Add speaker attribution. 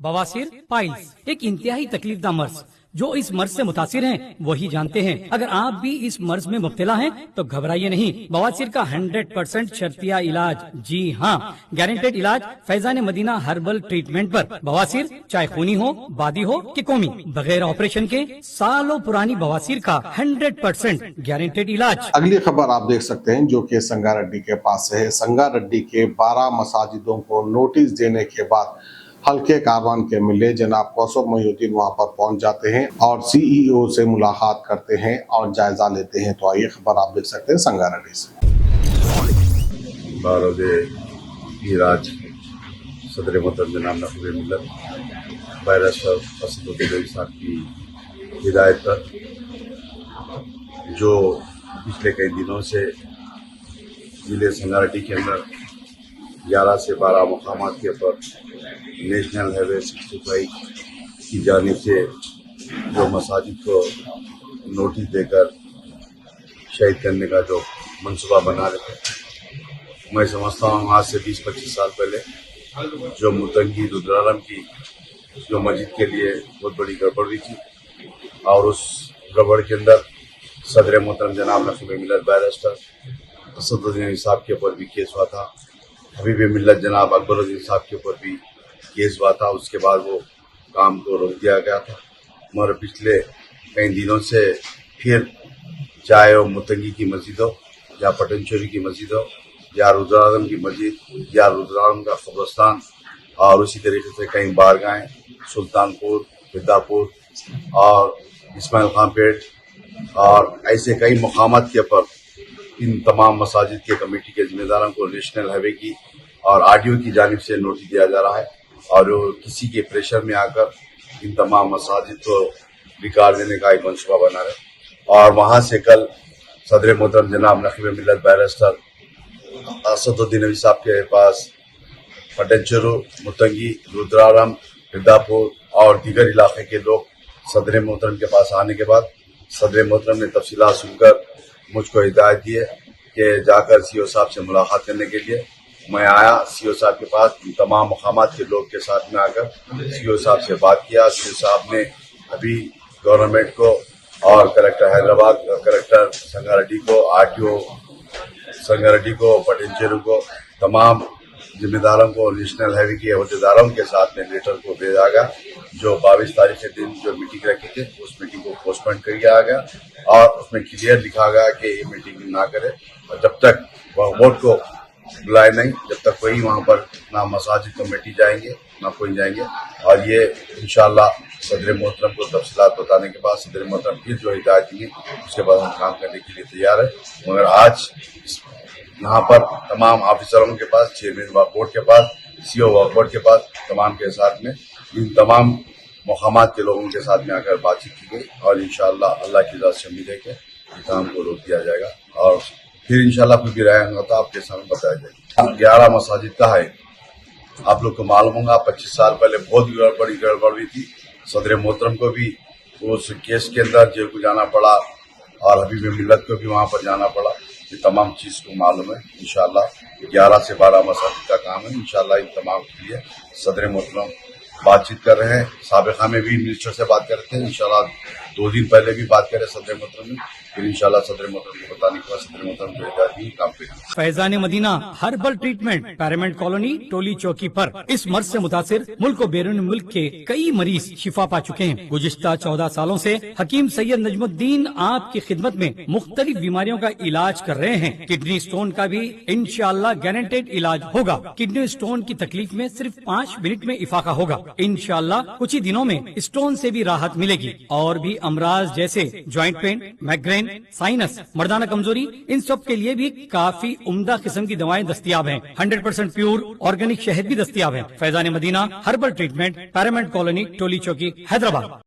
Speaker 1: बवासीर पाइल्स एक इंतहाई तकलीफदा मर्ज जो इस मर्ज से मुतासिर हैं वही जानते हैं। अगर आप भी इस मर्ज में मुब्तला हैं तो घबराइए नहीं। बवासीर का 100% शर्तिया इलाज, जी हाँ, गारंटेड इलाज फैजान मदीना हर्बल ट्रीटमेंट पर। बवासीर चाहे खूनी हो, बादी हो कि कौमी, बगैर ऑपरेशन के सालों पुरानी बवासीर का 100% गारंटेड इलाज।
Speaker 2: अगली खबर आप देख सकते हैं जो कि संगारेड्डी के पास से है। संगारेड्डी के 12 मसाजिदों को नोटिस देने के बाद हल्के कारवान के मिले जनाब कौसफ मोहिउद्दीन वहां पर पहुंच जाते हैं और सीईओ से मुलाकात करते हैं और जायजा लेते हैं। तो आइए खबर आप देख सकते हैं संगारेड्डी से।
Speaker 3: बारोज़-ए-मिराज सदर मोहतरम जनाब नक़ीब मिल्लत बैरिस्टर असदुद्दीन साहब की हिदायत पर जो पिछले कई दिनों से जिले संगारेड्डी के अंदर 11 से 12 मकामात के ऊपर नेशनल हाईवे 65 की जानिब से जो मसाजिद को नोटिस देकर शहीद करने का जो मंसूबा बना रहे थे, मैं समझता हूँ आज से 20-25 साल पहले जो मुतंगी रुद्रारम की जो मस्जिद के लिए बहुत बड़ी गड़बड़ हुई थी और उस गड़बड़ के अंदर सदर मोहतरम जनाब नक़ीब मिल्लत बैरिस्टर असदुद्दीन साहब के ऊपर भी केस हुआ था, हबीब मिल्लत जनाब अकबरुद्दीन साहब के ऊपर भी केस हुआ था। उसके बाद वो काम को रोक दिया गया था, मगर पिछले कई दिनों से फिर चाहे वो मुतंगी की मस्जिद हो या पटन चोरी की मस्जिद हो या रुद्रारम की मस्जिद या रुद्रारम का कब्रस्तान और उसी तरीके से कई बारगाहें सुल्तानपुर, बिद्दापुर और इस्माइल खान पेट और ऐसे कई मकामात के ऊपर इन तमाम मसाजिद के कमेटी के जिम्मेदारों को नेशनल हाईवे की और आरडीओ की जानिब से नोटिस दिया जा रहा है और किसी के प्रेशर में आकर इन तमाम मसाजिद को बिगाड़ देने का एक मंसूबा बना रहे। और वहाँ से कल सदर मोहतरम जनाब नक़ीब मिल्लत बैरिस्टर असदुद्दीन साहब के पास पटनचरू, मुतंगी, रुद्रारम, बिद्दापुर और दीगर इलाके के लोग सदर मोहतरम के पास आने के बाद सदर मोहतरम ने तफसीलात सुनकर मुझको हिदायत दी है कि जाकर सीओ साहब से मुलाकात करने के लिए। मैं आया सीओ साहब के पास, तमाम मकामात के लोग के साथ में आकर सीओ साहब से बात किया। सीओ साहब ने अभी गवर्नमेंट को और कलेक्टर हैदराबाद, कलेक्टर संगारेड्डी को, आरटीओ संगारेड्डी को, पटेंचेरू को, तमाम जिम्मेदारों को, नेशनल हाईवे के अहदेदारों के साथ में लेटर को भेजा गया। जो 22 तारीख के दिन जो मीटिंग रखी थी उस मीटिंग को पोस्टपोन कर दिया गया और उसमें क्लियर लिखा गया कि ये मीटिंग ना करे और जब तक वोट को बुलाए नहीं, जब तक कोई वहाँ पर ना मसाजिद कमेटी जाएंगे ना कोई जाएंगे। और ये इंशाअल्लाह सदर मोहतरम को तफसीलात बताने के बाद सदर मोहतरम फिर जो हिदायत देंगे उसके बाद हम काम करने के लिए तैयार है। मगर आज यहाँ पर तमाम ऑफिसरों के पास, चेयरमैन वक्फ बोर्ड के पास, सीओ वक्फ बोर्ड के पास, तमाम के साथ में इन तमाम मकामात के लोगों के साथ में आकर बातचीत की गई और इंशाअल्लाह अल्लाह की इजाज़त से उम्मीद है कि काम को रोक दिया जाएगा और फिर इंशाअल्लाह कोई भी राय होगा तो आपके सामने बताया जाएगा। 11 मसाजिद का है, आप लोग को मालूम होगा 25 साल पहले बहुत बड़ी गड़बड़ हुई थी। सदर मोहतरम को भी उस केस के अंदर जेल को जाना पड़ा और हबीब मिल्लत को भी वहाँ पर जाना पड़ा। ये तमाम चीज को मालूम है। इंशाअल्लाह 11 से 12 मसाजिद का काम है। इंशाअल्लाह इन तमाम के लिए सदर मोहतरम बातचीत कर रहे हैं। साबिक़ा में भी मिनिस्टर से बात कर रहे थे, इंशाअल्लाह 2 दिन पहले भी बात करे सदर मोहतरम ने, फिर इंशाअल्लाह सदर मोहतरम को बताने के बाद सदर मोहतरम जो हिदायत दी काम करेंगे।
Speaker 1: फैजान मदीना हर्बल ट्रीटमेंट, पैरामेंट कॉलोनी, टोली चौकी पर। इस मर्ज से मुतासिर मुल्क और बैरून मुल्क के कई मरीज शिफा पा चुके हैं। गुज़िश्ता 14 सालों से हकीम सैयद नजमुद्दीन आपकी खिदमत में मुख्तलिफ बीमारियों का इलाज कर रहे हैं। किडनी स्टोन का भी इंशाअल्लाह गारंटेड इलाज होगा। किडनी स्टोन की तकलीफ में सिर्फ 5 मिनट में इफाका होगा। इंशाअल्लाह कुछ ही दिनों में स्टोन से भी राहत मिलेगी। और भी अमराज जैसे ज्वाइंट पेन, माइग्रेन, साइनस, मर्दाना कमजोरी, इन सब के लिए भी काफी उम्दा किस्म की दवाएं दस्तियाब हैं। 100% प्योर ऑर्गेनिक शहद भी दस्तियाब है। फैजान मदीना हर्बल ट्रीटमेंट, पैरामेंट कॉलोनी, टोली चौकी, हैदराबाद।